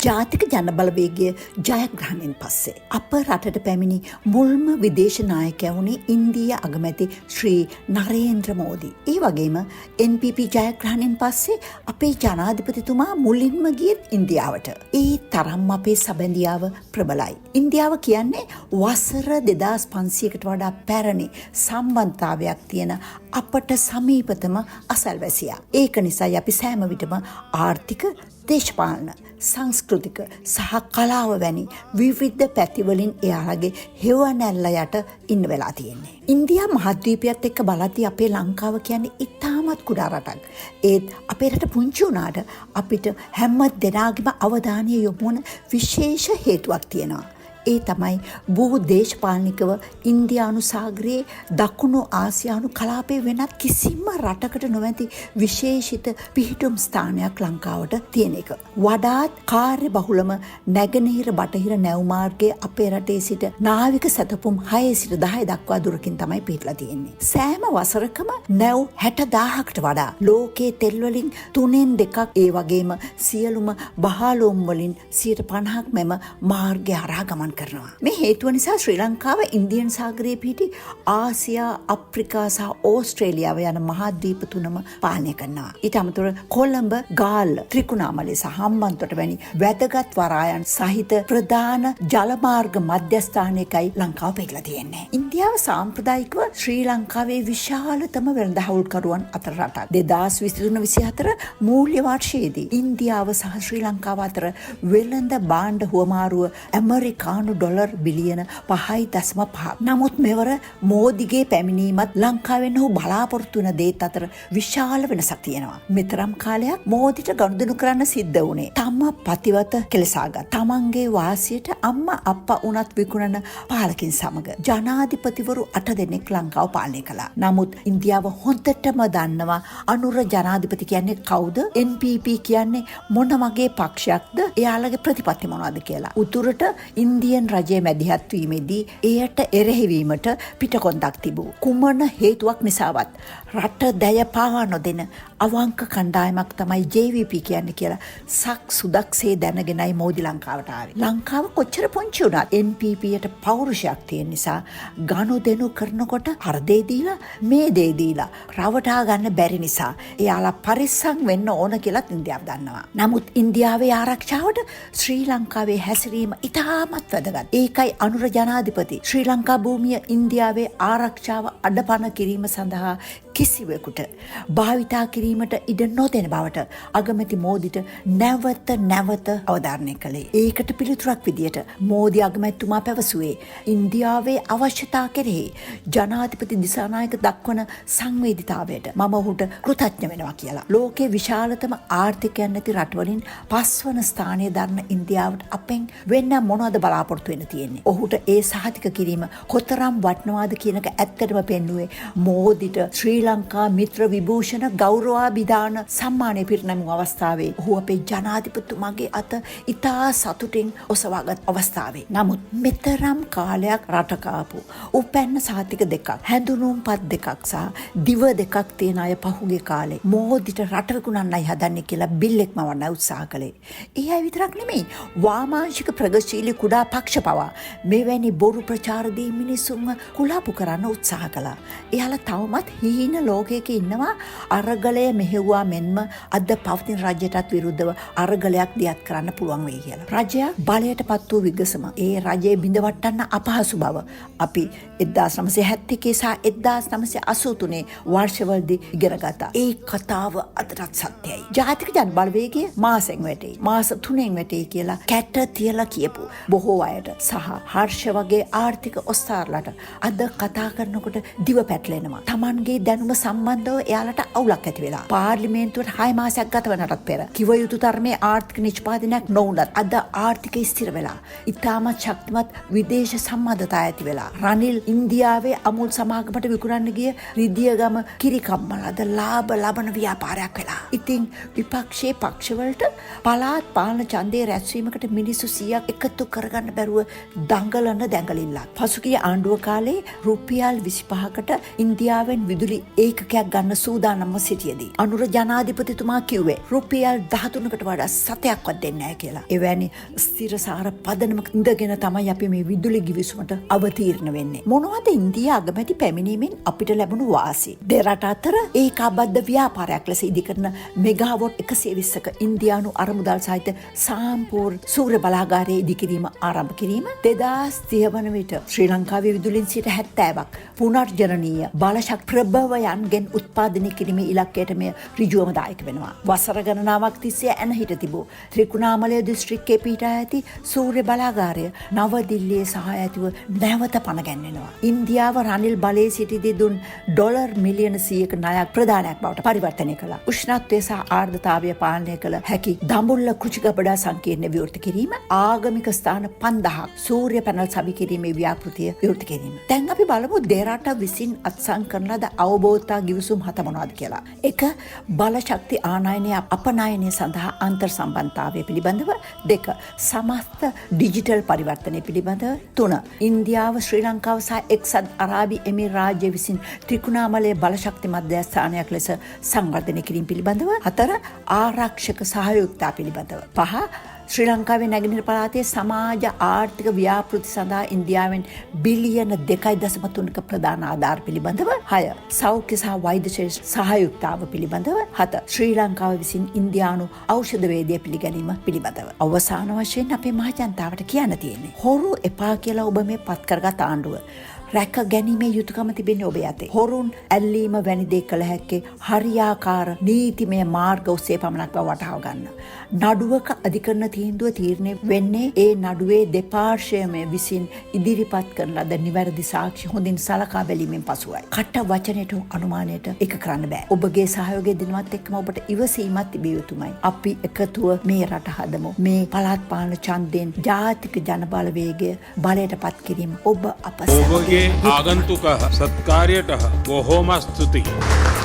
ජාතික ජනබලවේගය ජයග්‍රහණයෙන් පස්සේ අප රටට පැමිණි මුල්ම විදේශ නායකයා වුණේ ඉන්දීය අගමැති ශ්‍රී නරේන්ද්‍ර මෝදි. ඒ වගේම NPP ජයග්‍රහණයෙන් පස්සේ අපේ ජනාධිපතිතුමා මුලින්ම ගියෙත් ඉන්දියාවට. ඒ තරම් අපේ සබැඳියාව ප්‍රබලයි. ඉන්දියාව කියන්නේ වසර 2500කට වඩා පැරණි සම්බන්ධතාවයක් තියෙන අපට සමීපතම අසල්වැසියා. ඒක නිසායි අපි සෑම විටම ආර්ථික, දේශපාලන, සංස්කෘතික සහ කලාව වැනි විවිධ පැතිවලින් එයාලගේ හෙවණැල්ල යට ඉන්න වෙලා තියෙන්නේ. ඉන්දියා මහද්වීපයත් එක්ක බලද්දී අපේ ලංකාව කියන්නේ ඉතාමත් කුඩා රටක්. ඒත් අපේ රට පුංචි වුණාට අපිට හැම දෙනාගේම අවධානය යොමු වන විශේෂ හේතුවක් තියෙනවා. ඒ තමයි බොහෝ දේශපාලනිකව ඉන්දියානු සාගරයේ දකුණු ආසියානු කලාපයේ වෙනත් කිසිම රටකට නොමැති විශේෂිත පිහිටුම් ස්ථානයක් ලංකාවට තියෙන එක. වඩාත් කාර්ය බහුලම නැගෙනහිර බටහිර නැව් මාර්ගයේ අපේ රටේ සිට නාවික සැතපුම් 6 සිට 10 දක්වා දුරකින් තමයි පිහිටලා තියෙන්නේ. සෑම වසරකම නැව් 60000කට වඩා ලෝකයේ තෙල් වලින් 3/2 ඒ වගේම සියලුම බහලෝම් වලින් 50%ක් මෙම මාර්ගය හරහා ගමන් කරනවා. මේ හේතුව නිසා ශ්‍රී ලංකාව ඉන්දියන් සාගරයේ පිහිටි ආසියා, අප්‍රිකා සහ ඕස්ට්‍රේලියාව යන මහද්වීප තුනම පාලනය කරනවා. ඊට අමතරව කොළඹ, ගාල්ල, ත්‍රිකුණාමලය සහ හම්බන්තොට වැනි වැදගත් වරායන් සහිත ප්‍රධාන ජල මාර්ග මධ්‍යස්ථානයකයි ලංකාව පිහිටලා තියෙන්නේ. ඉන්දියාව සාම්ප්‍රදායිකව ශ්‍රී ලංකාවේ විශාලතම වෙළඳහවුල්කරුවන් අතර රටක්. 2023-24 මූල්‍ය වර්ෂයේදී ඉන්දියාව සහ ශ්‍රී ලංකාව අතර වෙළඳ භාණ්ඩ හුවමාරුව ඇමරිකානු ඩොලර් බිලියන 5.5. නමුත් මෙවර මෝදිගේ පැමිණීමත් ලංකාවෙන් ඔහු බලාපොරොත්තු වන දේත් අතර විශාල වෙනසක් තියෙනවා. මෙතරම් කාලයක් මෝදිට ගනුදෙනු කරන්න සිද්ධ වුණේ තම පතිවත කෙලසාගත් තමන්ගේ වාසියට අම්මා අප්පා උනත් විකුණන පාලකින් සමග ජනාධිපතිවරු 8 දෙනෙක් ලංකාව පාලනය කළා. නමුත් ඉන්දියාව හොඳටම දන්නවා අනුර ජනාධිපති කියන්නේ කවුද? NPP කියන්නේ මොන වගේ පක්ෂයක්ද? එයාලගේ ප්‍රතිපත්ති මොනවද කියලා. උතුරට ඉන්දියන් රජයේ මැදිහත් වීමේදී එයට එරෙහිවීමට පිටකොන්දක් තිබූ කුමන හේතුවක් නිසාවත් රට දැය පාවා නොදෙන අවංක කණ්ඩායමක් තමයි JVP කියන්නේ කියලා සක් සුදක්සේ දැනගෙනයි මෝදි ලංකාවට ආවේ. ලංකාව කොච්චර පුංචි වුණත් NPPට පෞරුෂයක් තියෙන නිසා ගනුදෙනු කරනකොට අර දේ දීලා මේ දේ දීලා රවටා ගන්න බැරි නිසා එයාලා පරිස්සම් වෙන්න ඕන කියලා ඉන්දියාව දන්නවා. නමුත් ඉන්දියාවේ ආරක්ෂාවට ශ්‍රී ලංකාවේ හැසිරීම ඉතාමත් වැදගත්. ඒකයි අනුර ජනාධිපති ශ්‍රී ලංකා භූමිය ඉන්දියාවේ ආරක්ෂාව අඩපණ කිරීම සඳහා කිසිවෙකුට භාවිතා කිරීමට ඉඩ නොදෙන බවට අගමැති මෝදිට නැවත අවධාරණය කළේ. ඒකට පිළිතුරක් විදියට මෝදි අගමැතිතුමා පැවසුවේ ඉන්දියාවේ අවශ්‍යතා කෙරෙහි ජනාධිපති දිසානායක දක්වන සංවේදීතාවයට මම ඔහුට කෘතඥ වෙනවා කියලා. ලෝකේ විශාලතම ආර්ථිකයන් නැති රටවලින් 5 වන ස්ථානයේ දරන ඉන්දියාවට අපෙන් වෙන මොනවද බලාපොරොත්තු වෙන්න තියෙන්නේ? ඔහුට ඒ සහතික කිරීම කොතරම් වටිනවද කියන එක ඇත්තටම පෙන්වුවේ මෝදිට ශ්‍රී ලංකා මිත්‍ර විභූෂණ ගෞරවාභිදාන සම්මානය පිරිනැමු අවස්ථාවේ ඔහු අපේ ජනාධිපතිතුමාගේ අත ඉතා සතුටින් ඔසවාගත් අවස්ථාවේ. නමුත් මෙතරම් කාලයක් රටකාපු උපැන්න සහතික දෙකක්, හැඳුනුම්පත් දෙකක් සහ දිව දෙකක් තියෙන අය පහුගිය කාලේ මෝදිට රට විකුණන්නයි හදන්නේ කියලා බිල්ලෙක් මවන්න උත්සාහ කළේ. ඒ අය විතරක් නෙමෙයි වාමාංශික ප්‍රගතිශීලී කුඩා පක්ෂ පවා මෙවැනි බොරු ප්‍රචාරදී මිනිසුන්ව කුලාපු කරන්න උත්සාහ කළා. එයාලා තවමත් හීන ලෝකයක ඉන්නවා අරගලය මෙහෙව්වා මෙන්ම අද පවතින රජයටත් විරුද්ධව අරගලයක් දියත් කරන්න පුළුවන් වෙයි කියලා. රජයක් බලයට පත් වූ විගසම ඒ රජයේ බිඳවට්ටන්න අපහසු බව අපි 1971 සහ 1983 වර්ෂවලදී ඉගෙන ගත්තා. ඒ කතාව අදටත් සත්‍යයි. ජාතික ජනබලවේගය මාසෙන් වැටේ. මාස 3න් වැටේ කියලා කැට තියලා කියපු බොහෝ අයට සහ හර්ෂ වගේ ආර්ථික ඔස්තාරලට අද කතා කරනකොට දිව පැටලෙනවා. Tamanගේ දැනුම සම්බන්ධව එයාලට අවුලක් ඇති වෙලා. පාර්ලිමේන්තුවට 6 මාසයක් ගත වනටත් පෙර කිව යුතු තරමේ ආර්ථික නිෂ්පාදනයක් නොවුනත් අද ආර්ථිකය ස්ථිර වෙලා. ඉතාමත් ශක්තිමත් විදේශ සම්බන්ධතා ඇති වෙලා. රනිල් ඉන්දියාවේ අමුල් සමාගමට විකුණන්න ගිය රිදියගම කිරිකම්මල අද ලාභ ලබන ව්‍යාපාරයක් වෙලා. ඉතින් විපක්ෂයේ පක්ෂවලට පළාත් පාලන ඡන්දයේ රැස්වීමකට මිනිස්සු 100ක් එකතු කරගන්න බැරුව දඟලන දැඟලිල්ලක්. පසුගිය ආණ්ඩුව කාලේ රුපියල් 25කට ඉන්දියාවෙන් විදුලි ඒකකයක් ගන්න සූදානම්ව සිටියේදී අනුර ජනාධිපතිතුමා කිව්වේ රුපියල් 13කට වඩා සතයක්වත් දෙන්නේ නැහැ කියලා. එවැනි ස්ථිරසාර පදනමක ඉඳගෙන තමයි අපි මේ විදුලි ගිවිසුමට අවතීර්ණ වෙන්නේ. මොනවද ඉන්දියා අගමැති පැමිණීමෙන් අපිට ලැබුණු වාසි? දෙරට අතර ඒකාබද්ධ ව්‍යාපාරයක් ලෙස ඉදිකරන මෙගාවොට් 120ක ඉන්දියානු අරමුදල් සහිත සාම්පූර් සූර්ය බලාගාරයේ ඉදිකිරීම ආරම්භ කිරීම 2030 වන විට ශ්‍රී ලංකාවේ විදුලින් 70%ක් පුනර්ජනනීය බලශක්ති ප්‍රභවයන්ගෙන් උත්පාදනය කිරීමේ ඉලක්කයට මෙය ඍජුවම දායක වෙනවා. වසර ගණනාවක් තිස්සේ ඇන හිට තිබූ ත්‍රිකුණාමලය දිස්ත්‍රික්කයේ පිහිටා ඇති සූර්ය බලාගාරය නව දිල්ලියේ සහාය ඇතිව නැවත පණ ගැන්වෙනවා. ඉන්දියාව රනිල් බලයේ සිටිදී දුන් ඩොලර් මිලියන 100ක ණයක් ප්‍රදානයක් බවට පරිවර්තනය කළා. උෂ්ණත්වය සහ ආර්ද්‍රතාවය පාලනය කළ හැකි දඹුල්ල කුචිගබඩා සංකීර්ණ විවෘත කිරීම, ආගමික ස්ථාන 5000ක් සූර්ය පැනල් සවි කිරීමේ ව්‍යාපෘතිය විවෘත කිරීම. දැන් අපි බලමු දෙරට විසින් අත්සන් කරන ලද අවබෝධතා ගිවිසුම් 7 මොනවද කියලා. 1. බලශක්ති ආනයනය අපනයනය සඳහා අන්තර් සම්බන්ධතාවය පිළිබඳව. 2. සමස්ත ඩිජිටල් පරිවර්තනය පිළිබඳව. 3. ඉන්දියාව ශ්‍රී ලංකාව සහ එක්සත් අරාබි එමිරාත් රාජ්‍ය විසින් ත්‍රිකුණාමලයේ බලශක්ති මධ්‍යස්ථානයක් ලෙස සංවර්ධනය කිරීම පිළිබඳව. 4. ආරක්ෂක සහයෝගිතා පිළිබඳව. 5. ශ්‍රී ලංකාවේ නැගෙනහිර පළාතේ සමාජ ආර්ථික ව්‍යාපෘති සඳහා ඉන්දියාවෙන් බිලියන 2.3ක ප්‍රධාන ආධාර පිළිබඳව. 6. සෞඛ්‍ය සහ වෛද්‍ය සහයෝගිතාව පිළිබඳව. 7. ශ්‍රී ලංකාව විසින් ඉන්දියානු ඖෂධ වේදය පිළිගැනීම පිළිබඳව. අවසාන වශයෙන් අපේ මහජනතාවට කියන්න තියෙන්නේ හොරු එපා කියලා ඔබ මේ පත් කරගත් ආණ්ඩුව රැක ගැනීමේ යුතුකම තිබෙන්නේ ඔබ යතේ. හොරුන් ඇල්ලීම වැනි දේ කළ හැක්කේ හරියාකාර නීතිමය මාර්ග ඔස්සේ පමණක් බව වටහා ගන්න. නඩුවක අධිකරණ තීන්දුව තීරණය වෙන්නේ ඒ නඩුවේ දෙපාර්ශ්වයම විසින් ඉදිරිපත් කරන ලද නිවැරදි සාක්ෂි හොඳින් සලකා බැලීමෙන් පසුවයි. කට වචනයට අනුමානයට එක කරන්න බෑ. ඔබගේ සහයෝගය දෙනවත් එක්කම ඔබට ඉවසීමක් තිබිය යුතුමයි. අපි එකතුව මේ රට හදමු. මේ පළාත් පාලන ඡන්දයෙන් ජාතික ජනබලවේගය බලයට පත් කිරීම ඔබ අප ඔබගේ ආගන්තුක සත්කාරයට බොහෝම ස්තුතියි.